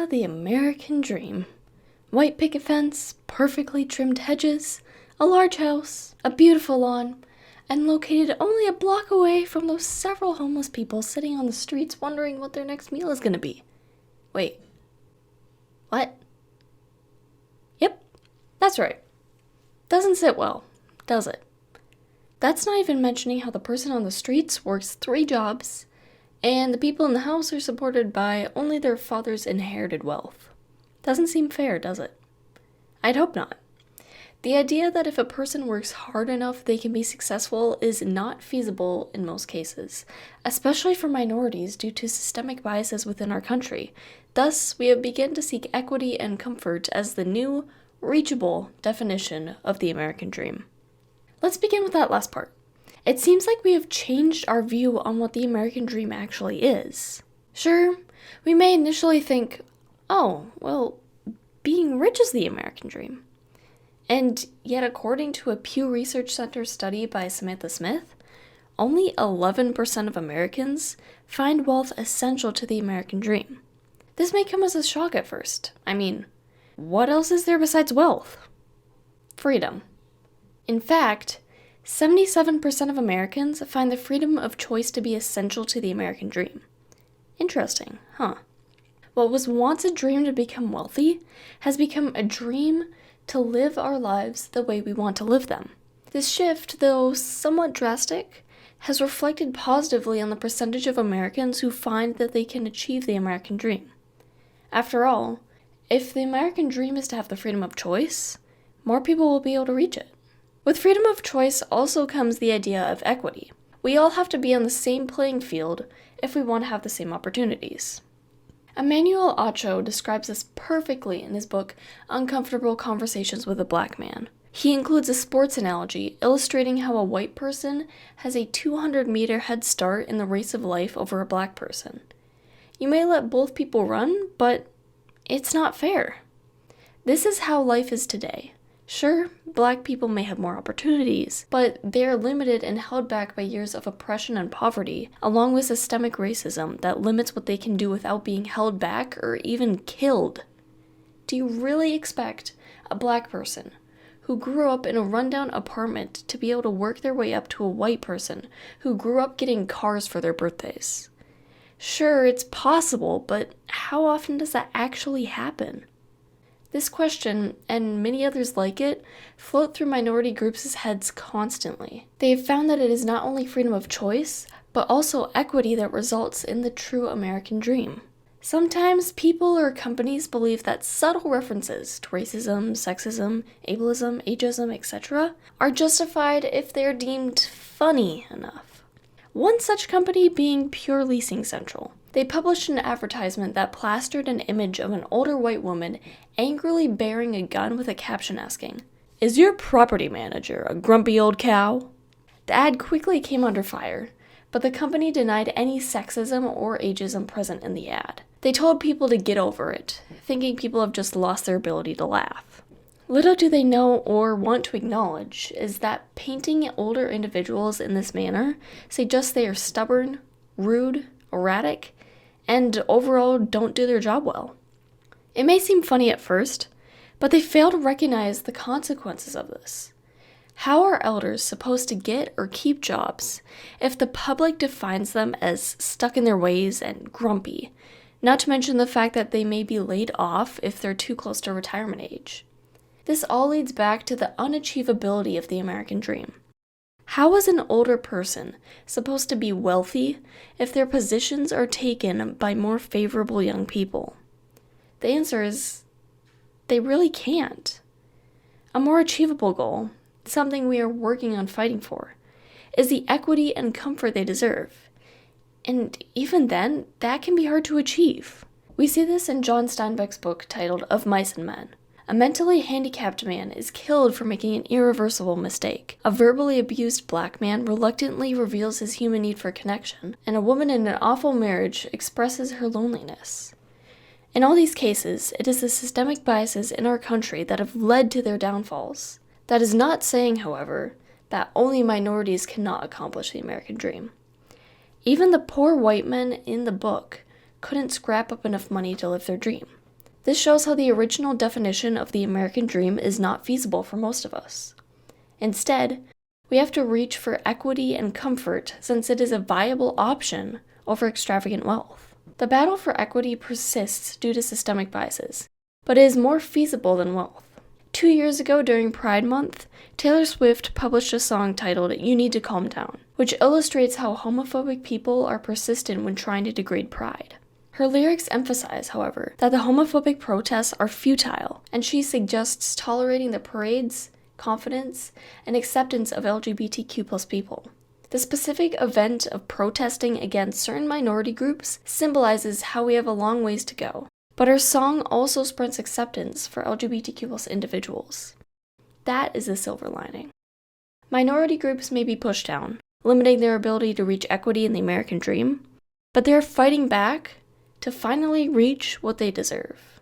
the American dream. White picket fence, perfectly trimmed hedges, a large house, a beautiful lawn, and located only a block away from those several homeless people sitting on the streets wondering what their next meal is going to be. Wait. What? Yep, that's right. Doesn't sit well, does it? That's not even mentioning how the person on the streets works 3 jobs, and the people in the house are supported by only their father's inherited wealth. Doesn't seem fair, does it? I'd hope not. The idea that if a person works hard enough they can be successful is not feasible in most cases, especially for minorities due to systemic biases within our country. Thus, we have begun to seek equity and comfort as the new, reachable definition of the American dream. Let's begin with that last part. It seems like we have changed our view on what the American dream actually is. Sure, we may initially think, oh, well, being rich is the American dream. And yet, according to a Pew Research Center study by Samantha Smith, only 11% of Americans find wealth essential to the American dream. This may come as a shock at first. I mean, what else is there besides wealth? Freedom. In fact, 77% of Americans find the freedom of choice to be essential to the American dream. Interesting, huh? What was once a dream to become wealthy has become a dream to live our lives the way we want to live them. This shift, though somewhat drastic, has reflected positively on the percentage of Americans who find that they can achieve the American dream. After all, if the American dream is to have the freedom of choice, more people will be able to reach it. With freedom of choice also comes the idea of equity. We all have to be on the same playing field if we want to have the same opportunities. Emmanuel Acho describes this perfectly in his book, Uncomfortable Conversations with a Black Man. He includes a sports analogy illustrating how a white person has a 200-meter head start in the race of life over a black person. You may let both people run, but it's not fair. This is how life is today. Sure, black people may have more opportunities, but they are limited and held back by years of oppression and poverty, along with systemic racism that limits what they can do without being held back or even killed. Do you really expect a black person who grew up in a rundown apartment to be able to work their way up to a white person who grew up getting cars for their birthdays? Sure, it's possible, but how often does that actually happen? This question, and many others like it, float through minority groups' heads constantly. They have found that it is not only freedom of choice, but also equity that results in the true American dream. Sometimes people or companies believe that subtle references to racism, sexism, ableism, ageism, etc. are justified if they are deemed funny enough. One such company being Pure Leasing Central. They published an advertisement that plastered an image of an older white woman angrily bearing a gun with a caption asking, "Is your property manager a grumpy old cow?" The ad quickly came under fire, but the company denied any sexism or ageism present in the ad. They told people to get over it, thinking people have just lost their ability to laugh. Little do they know or want to acknowledge is that painting older individuals in this manner suggests they are stubborn, rude, erratic, and overall don't do their job well. It may seem funny at first, but they fail to recognize the consequences of this. How are elders supposed to get or keep jobs if the public defines them as stuck in their ways and grumpy, not to mention the fact that they may be laid off if they're too close to retirement age? This all leads back to the unachievability of the American dream. How is an older person supposed to be wealthy if their positions are taken by more favorable young people? The answer is, they really can't. A more achievable goal, something we are working on fighting for, is the equity and comfort they deserve. And even then, that can be hard to achieve. We see this in John Steinbeck's book titled Of Mice and Men. A mentally handicapped man is killed for making an irreversible mistake. A verbally abused black man reluctantly reveals his human need for connection, and a woman in an awful marriage expresses her loneliness. In all these cases, it is the systemic biases in our country that have led to their downfalls. That is not saying, however, that only minorities cannot accomplish the American dream. Even the poor white men in the book couldn't scrap up enough money to live their dream. This shows how the original definition of the American dream is not feasible for most of us. Instead, we have to reach for equity and comfort since it is a viable option over extravagant wealth. The battle for equity persists due to systemic biases, but it is more feasible than wealth. 2 years ago during Pride Month, Taylor Swift published a song titled "You Need to Calm Down," which illustrates how homophobic people are persistent when trying to degrade pride. Her lyrics emphasize, however, that the homophobic protests are futile, and she suggests tolerating the parades, confidence, and acceptance of LGBTQ+ people. The specific event of protesting against certain minority groups symbolizes how we have a long ways to go. But her song also spreads acceptance for LGBTQ+ individuals. That is the silver lining. Minority groups may be pushed down, limiting their ability to reach equity in the American dream, but they are fighting back to finally reach what they deserve.